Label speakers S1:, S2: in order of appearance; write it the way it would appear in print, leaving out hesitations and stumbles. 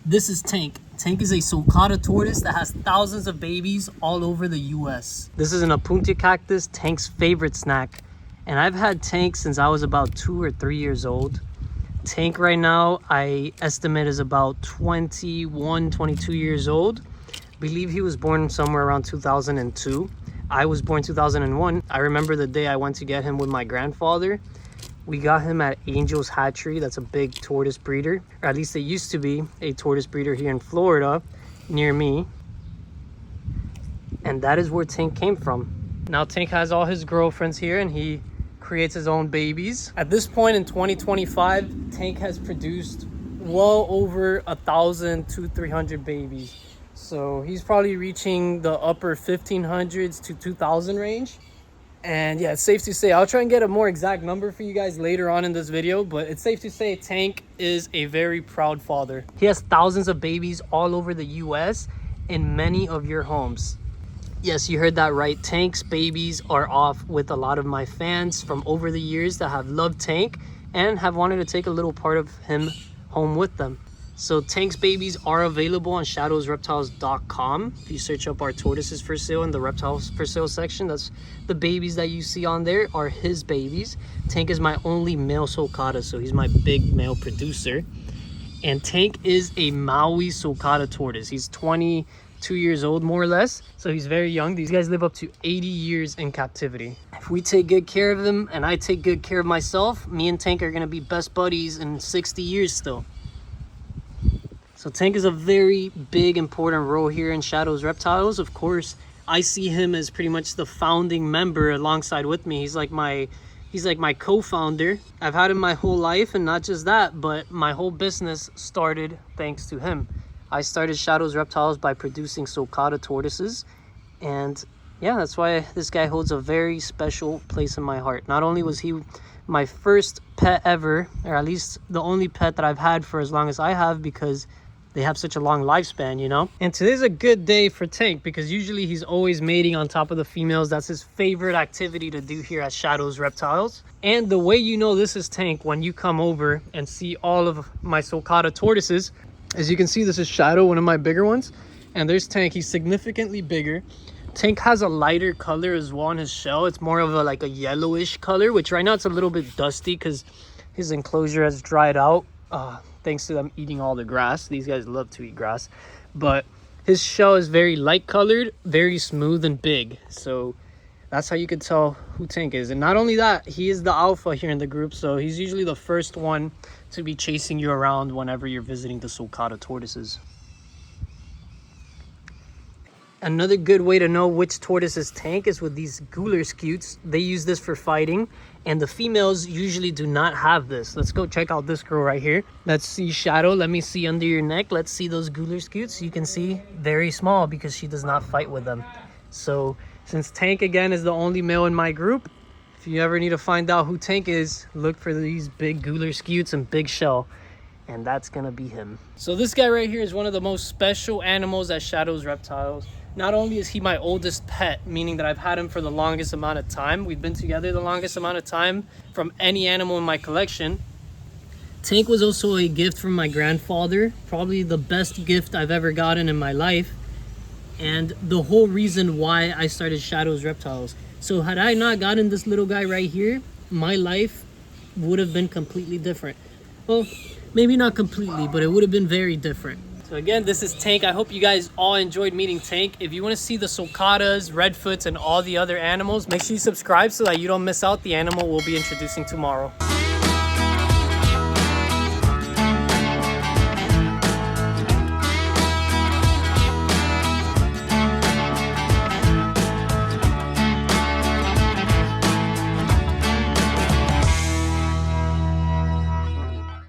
S1: This is Tank. Tank is a Sulcata tortoise that has thousands of babies all over the US. This is an Apuntia cactus, Tank's favorite snack. And I've had Tank since I was about 2 or 3 years old. Tank right now, I estimate is about 21, 22 years old. I believe he was born somewhere around 2002. I was born 2001. I remember the day I went to get him with my grandfather. We got him at Angel's Hatchery. That's a big tortoise breeder, or at least it used to be a tortoise breeder here in Florida near me. And that is where Tank came from. Now Tank has all his girlfriends here and he creates his own babies. At this point in 2025, Tank has produced well over 1,000 to 300 babies. So he's probably reaching the upper 1,500s to 2,000 range. And yeah, it's safe to say, I'll try and get a more exact number for you guys later on in this video, but it's safe to say Tank is a very proud father. He has thousands of babies all over the US in many of your homes. Yes, you heard that right. Tank's babies are off with a lot of my fans from over the years that have loved Tank and have wanted to take a little part of him home with them. So Tank's babies are available on shadowsreptiles.com. If you search up our tortoises for sale in the reptiles for sale section, that's the babies that you see on there are his babies. Tank is my only male sulcata, so he's my big male producer. And Tank is a Maui Sulcata tortoise. He's 22 years old, more or less. So he's very young. These guys live up to 80 years in captivity. If we take good care of them and I take good care of myself, me and Tank are gonna be best buddies in 60 years still. So Tank is a very big, important role here in Shadows Reptiles. Of course, I see him as pretty much the founding member alongside with me. He's like my co-founder. I've had him my whole life, and not just that, but my whole business started thanks to him. I started Shadows Reptiles by producing Sulcata tortoises, and yeah, that's why this guy holds a very special place in my heart. Not only was he my first pet ever, or at least the only pet that I've had for as long as I have, because they have such a long lifespan, you know? And today's a good day for Tank because usually he's always mating on top of the females. That's his favorite activity to do here at Shadows Reptiles. And the way you know this is Tank, when you come over and see all of my Sulcata tortoises, as you can see, this is Shadow, one of my bigger ones. And there's Tank, he's significantly bigger. Tank has a lighter color as well on his shell. It's more of like a yellowish color, which right now it's a little bit dusty because his enclosure has dried out. Thanks to them eating all the grass. These guys love to eat grass. But his shell is very light colored, very smooth and big. So that's how you could tell who Tank is. And not only that, he is the alpha here in the group. So he's usually the first one to be chasing you around whenever you're visiting the Sulcata tortoises. Another good way to know which tortoise is Tank is with these gular scutes. They use this for fighting, and the females usually do not have this. Let's go check out this girl right here. Let's see Shadow. Let me see under your neck. Let's see those gular scutes. You can see very small because she does not fight with them. So since Tank again is the only male in my group, if you ever need to find out who Tank is, look for these big gular scutes and big shell. And that's gonna be him. So this guy right here is one of the most special animals at Shadows Reptiles. Not only is he my oldest pet, meaning that I've had him for the longest amount of time. We've been together the longest amount of time from any animal in my collection. Tank was also a gift from my grandfather, probably the best gift I've ever gotten in my life, and the whole reason why I started Shadows Reptiles. So had I not gotten this little guy right here, my life would have been completely different. Well, maybe not completely, but it would have been very different. So again, this is Tank. I hope you guys all enjoyed meeting Tank. If you want to see the Sulcatas, Redfoots, and all the other animals, make sure you subscribe so that you don't miss out the animal we'll be introducing tomorrow.